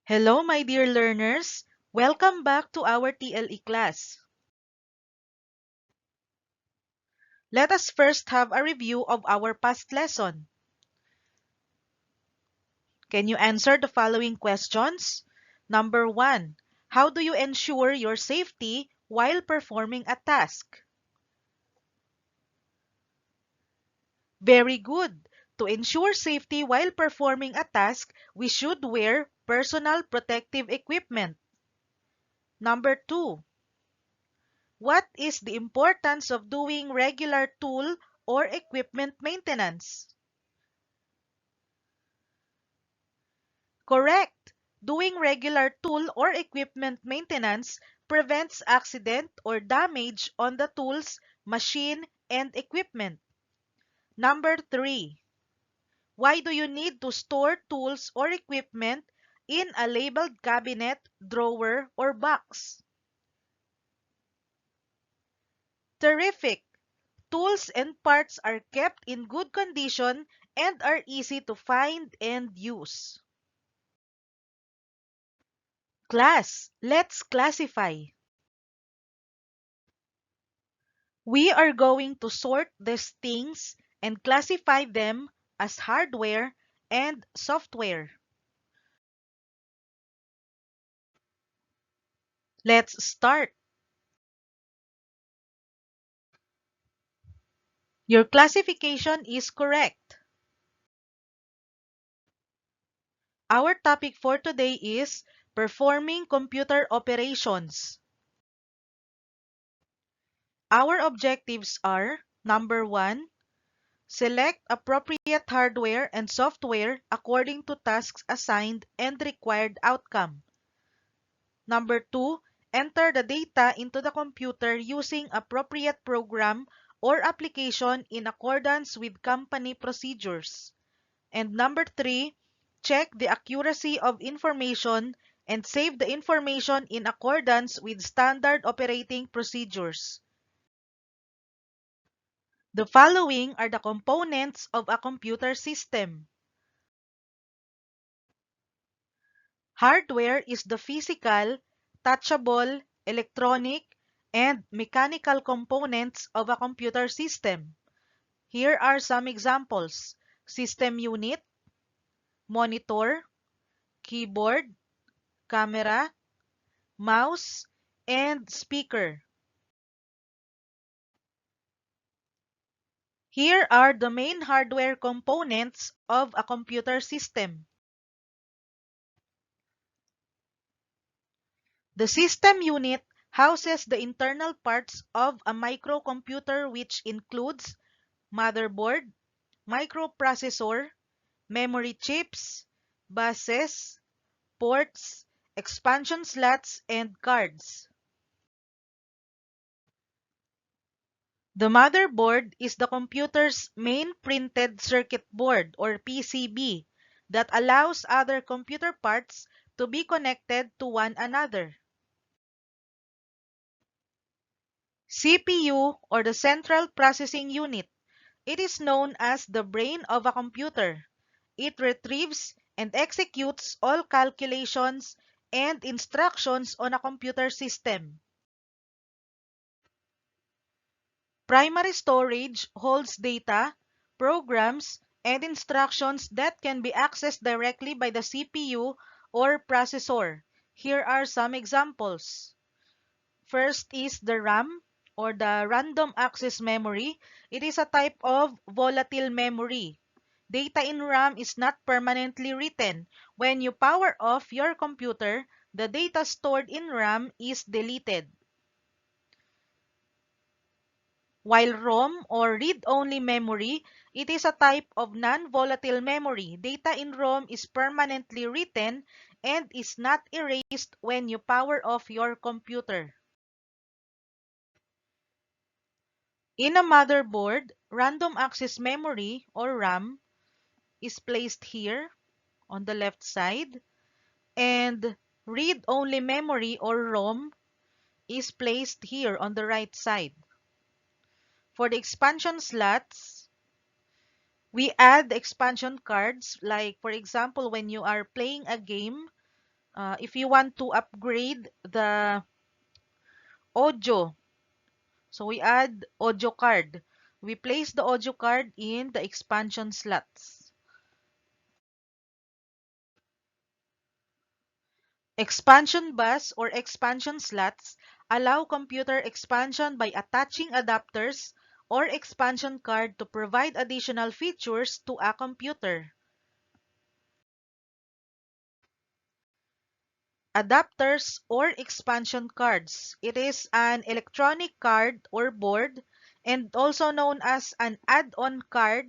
Hello, my dear learners. Welcome back to our TLE class. Let us first have a review of our past lesson. Can you answer the following questions? Number 1. How do you ensure your safety while performing a task? Very good. To ensure safety while performing a task, we should wear personal protective equipment. Number 2. What is the importance of doing regular tool or equipment maintenance? Correct. Doing regular tool or equipment maintenance prevents accident or damage on the tools, machine, and equipment. Number 3. Why do you need to store tools or equipment in a labeled cabinet, drawer, or box? Terrific. Tools and parts are kept in good condition and are easy to find and use. Class, let's classify. We are going to sort these things and classify them as hardware and software. Let's start. Your classification is correct. Our topic for today is performing computer operations. Our objectives are: number 1, select appropriate hardware and software according to tasks assigned and required outcome. Number 2, enter the data into the computer using appropriate program or application in accordance with company procedures. And number 3, check the accuracy of information and save the information in accordance with standard operating procedures. The following are the components of a computer system. Hardware is the physical, touchable, electronic, and mechanical components of a computer system. Here are some examples: system unit, monitor, keyboard, camera, mouse, and speaker. Here are the main hardware components of a computer system. The system unit houses the internal parts of a microcomputer, which includes motherboard, microprocessor, memory chips, buses, ports, expansion slots, and cards. The motherboard is the computer's main printed circuit board, or PCB, that allows other computer parts to be connected to one another. CPU, or the Central Processing Unit. It is known as the brain of a computer. It retrieves and executes all calculations and instructions on a computer system. Primary storage holds data, programs, and instructions that can be accessed directly by the CPU or processor. Here are some examples. First is the RAM, or the random access memory. It is a type of volatile memory. Data in RAM is not permanently written. When you power off your computer, the data stored in RAM is deleted. While ROM, or read-only memory, it is a type of non-volatile memory. Data in ROM is permanently written and is not erased when you power off your computer. In a motherboard, random access memory, or RAM, is placed here on the left side, and read-only memory, or ROM, is placed here on the right side. For the expansion slots, we add expansion cards, like for example when you are playing a game, If you want to upgrade the audio, so we add audio card. We place the audio card in the expansion slots. Expansion bus or expansion slots allow computer expansion by attaching adapters or expansion card to provide additional features to a computer. Adapters or expansion cards. It is an electronic card or board and also known as an add-on card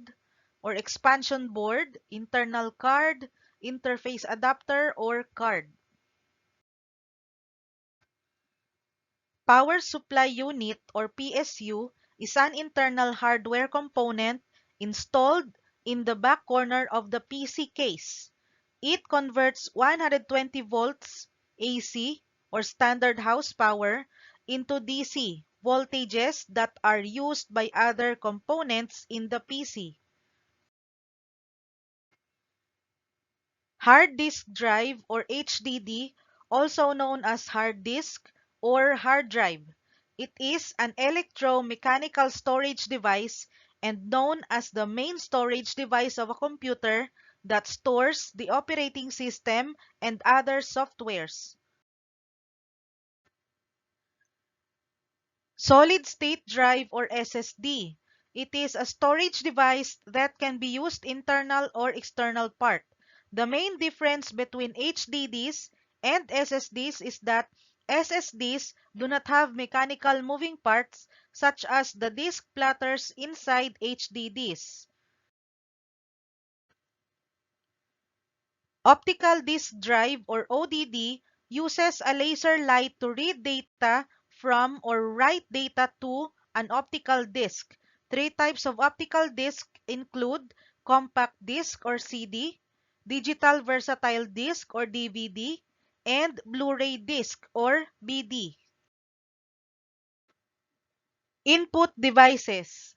or expansion board, internal card, interface adapter, or card. Power supply unit or PSU is an internal hardware component installed in the back corner of the PC case. It converts 120 volts AC or standard house power into DC voltages that are used by other components in the PC. Hard disk drive or HDD, also known as hard disk or hard drive. It is an electromechanical storage device and known as the main storage device of a computer that stores the operating system and other softwares. Solid-state drive or SSD. It is a storage device that can be used internal or external part. The main difference between HDDs and SSDs is that SSDs do not have mechanical moving parts such as the disk platters inside HDDs. Optical disk drive or ODD uses a laser light to read data from or write data to an optical disc. Three types of optical disc include compact disc or CD, digital versatile disc or DVD, and Blu-ray disc or BD. Input devices.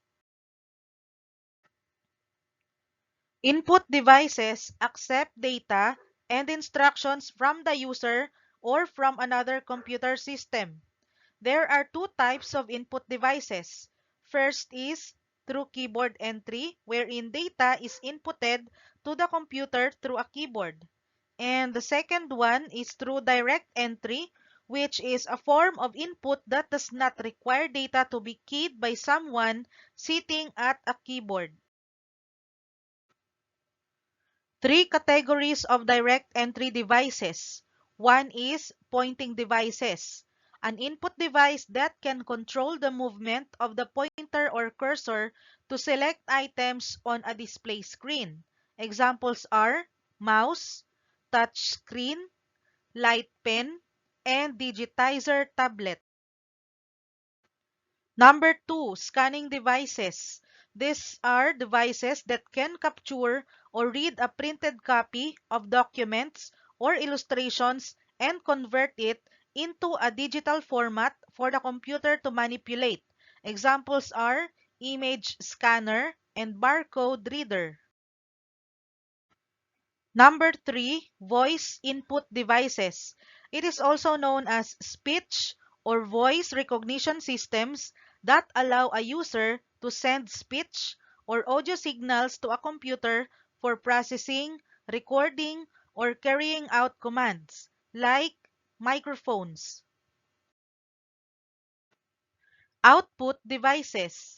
Input devices accept data and instructions from the user or from another computer system. There are two types of input devices. First is through keyboard entry, wherein data is inputted to the computer through a keyboard. And the second one is through direct entry, which is a form of input that does not require data to be keyed by someone sitting at a keyboard. Three categories of direct entry devices. One is pointing devices, an input device that can control the movement of the pointer or cursor to select items on a display screen. Examples are mouse, touch screen, light pen, and digitizer tablet. Number two, scanning devices. These are devices that can capture or read a printed copy of documents or illustrations and convert it into a digital format for the computer to manipulate. Examples are image scanner and barcode reader. Number three, voice input devices. It is also known as speech or voice recognition systems that allow a user to send speech or audio signals to a computer for processing, recording, or carrying out commands, like microphones. Output devices.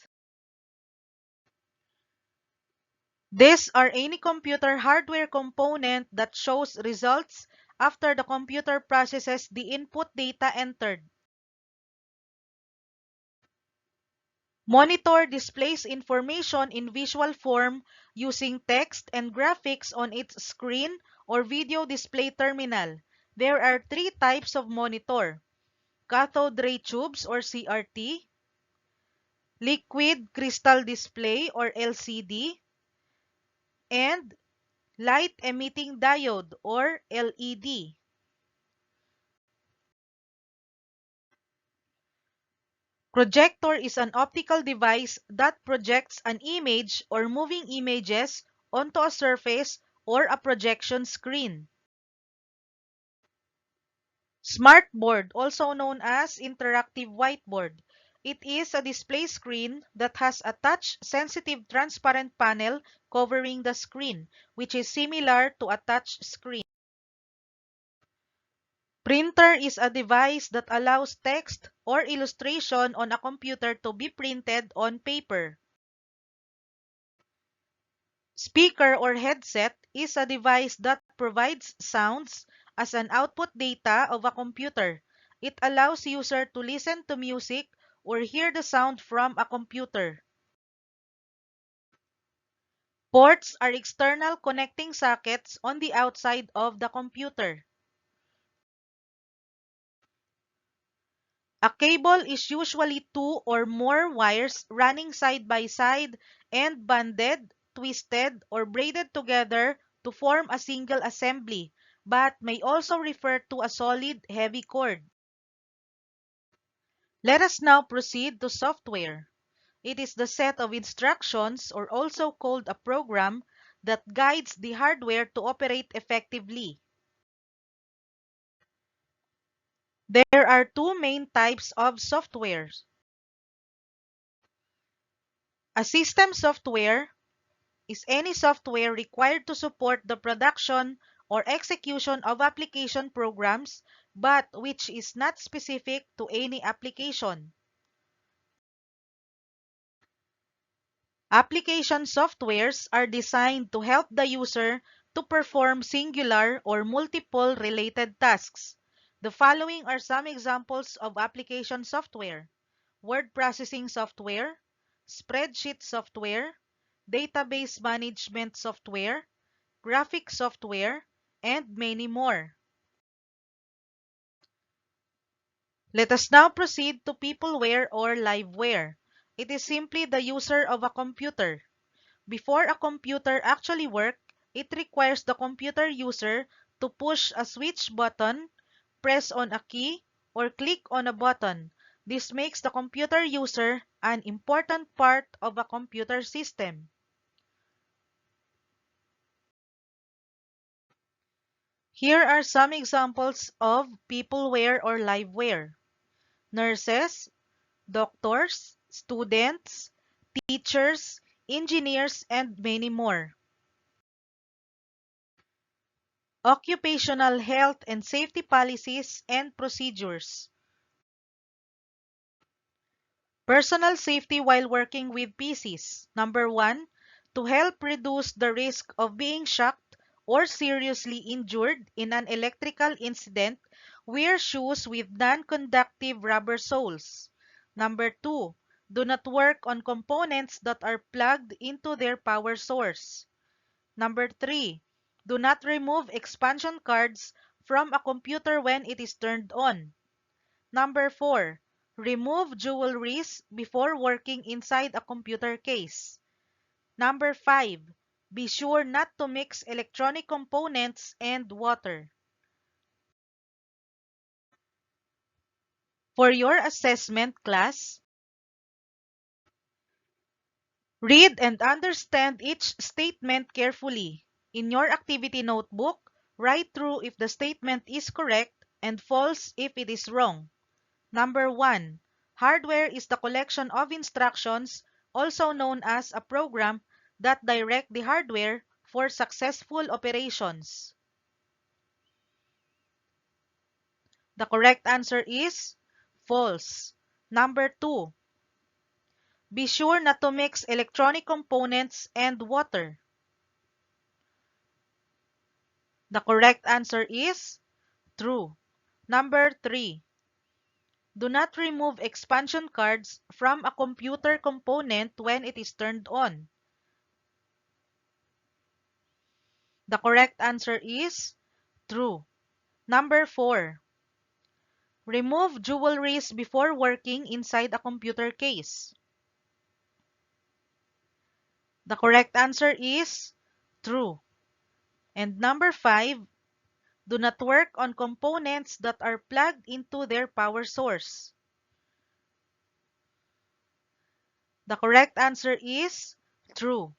These are any computer hardware component that shows results after the computer processes the input data entered. Monitor displays information in visual form using text and graphics on its screen or video display terminal. There are three types of monitor: cathode ray tubes or CRT, liquid crystal display or LCD, and light emitting diode or LED. Projector is an optical device that projects an image or moving images onto a surface or a projection screen. Smartboard, also known as interactive whiteboard. It is a display screen that has a touch-sensitive transparent panel covering the screen, which is similar to a touch screen. Printer is a device that allows text or illustration on a computer to be printed on paper. Speaker or headset is a device that provides sounds as an output data of a computer. It allows user to listen to music or hear the sound from a computer. Ports are external connecting sockets on the outside of the computer. A cable is usually two or more wires running side by side and banded, twisted, or braided together to form a single assembly, but may also refer to a solid, heavy cord. Let us now proceed to software. It is the set of instructions, or also called a program, that guides the hardware to operate effectively. There are two main types of software. A system software is any software required to support the production or execution of application programs, but which is not specific to any application. Application softwares are designed to help the user to perform singular or multiple related tasks. The following are some examples of application software: word processing software, spreadsheet software, database management software, graphic software, and many more. Let us now proceed to peopleware or liveware. It is simply the user of a computer. Before a computer actually works, it requires the computer user to push a switch button, press on a key, or click on a button. This makes the computer user an important part of a computer system. Here are some examples of peopleware or liveware: nurses, doctors, students, teachers, engineers, and many more. Occupational health and safety policies and procedures. Personal safety while working with PCs. Number 1, to help reduce the risk of being shocked or seriously injured in an electrical incident, wear shoes with non-conductive rubber soles. Number 2, do not work on components that are plugged into their power source. Number 3, do not remove expansion cards from a computer when it is turned on. Number 4, remove jewelries before working inside a computer case. Number 5, be sure not to mix electronic components and water. For your assessment class, read and understand each statement carefully. In your activity notebook, write through if the statement is correct and false if it is wrong. Number 1. Hardware is the collection of instructions, also known as a program, that direct the hardware for successful operations. The correct answer is false. Number 2. Be sure not to mix electronic components and water. The correct answer is true. Number 3. Do not remove expansion cards from a computer component when it is turned on. The correct answer is true. Number 4. Remove jewelries before working inside a computer case. The correct answer is true. And number 5. Do not work on components that are plugged into their power source. The correct answer is true.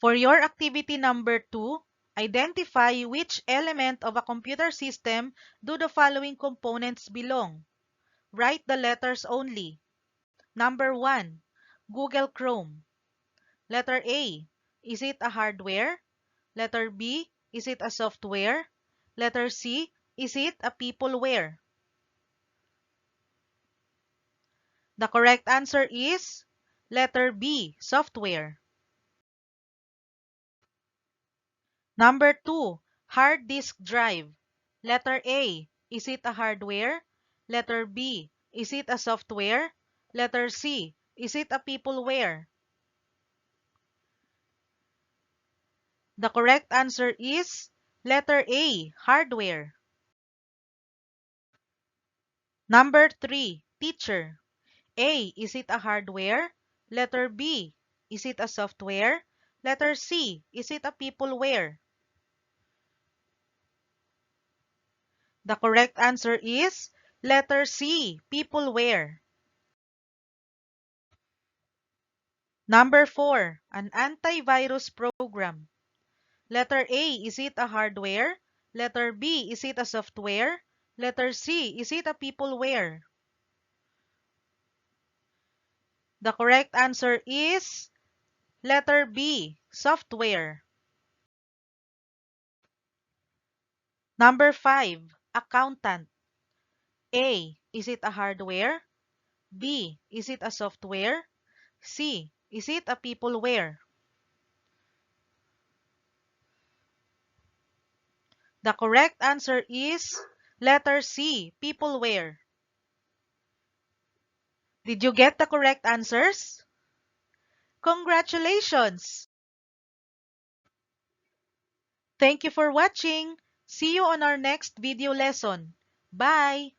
For your activity number 2, Identify which element of a computer system do the following components belong. Write the letters only. Number 1. Google Chrome. Letter A. Is it a hardware? Letter B. Is it a software? Letter C. Is it a peopleware? The correct answer is letter B. Software. Number 2. Hard disk drive. Letter A. Is it a hardware? Letter B. Is it a software? Letter C. Is it a peopleware? The correct answer is letter A. Hardware. Number 3. Teacher. A. Is it a hardware? Letter B. Is it a software? Letter C. Is it a peopleware? The correct answer is letter C. Peopleware. Number 4. An antivirus program. Letter A. Is it a hardware? Letter B. Is it a software? Letter C. Is it a peopleware? The correct answer is letter B. Software. Number 5. Accountant. A. Is it a hardware? B. Is it a software? C. Is it a peopleware? The correct answer is letter C. Peopleware. Did you get the correct answers? Congratulations! Thank you for watching. See you on our next video lesson. Bye!